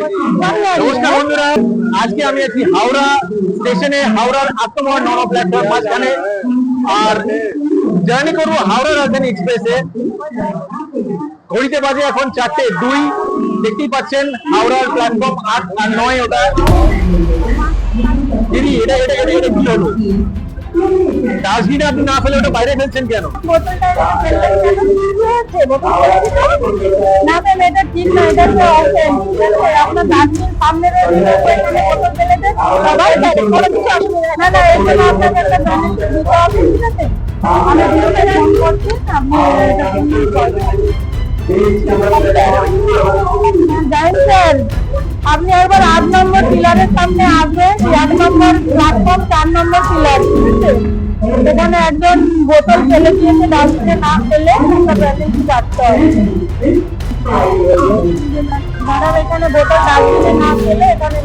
নমস্কার বন্ধুরা, আজকে আমি আছি হাওড়া স্টেশনে, হাওড়ার আত্মমোহন নন প্ল্যাটফর্ম মাঝখানে, আর জার্নি করবো হাওড়া রাজধানী এক্সপ্রেসে। ঘড়িতে বাজে এখন 4:02। দেখতেই পাচ্ছেন হাওড়ার প্ল্যাটফর্ম 8 আর 9। ওটা দিদি, এটা এটা এটা এটা কি হলো? ডাস্টবিনে আপনি না ফেলে ওটা বাইরে ফেলছেন কেন? আপনি একবার 8 নম্বর পিলারের সামনে আসবেন, 1 নম্বর প্ল্যাটফর্ম 4 নম্বর পিলার, সেখানে একজন বোতল ফেলে দিয়েছে, ডাস্টবিনে না ফেলে যাচ্ছে হবে। ম্যাডাম এখানে বোতল ডাস্টবিনে না ফেলে এখানে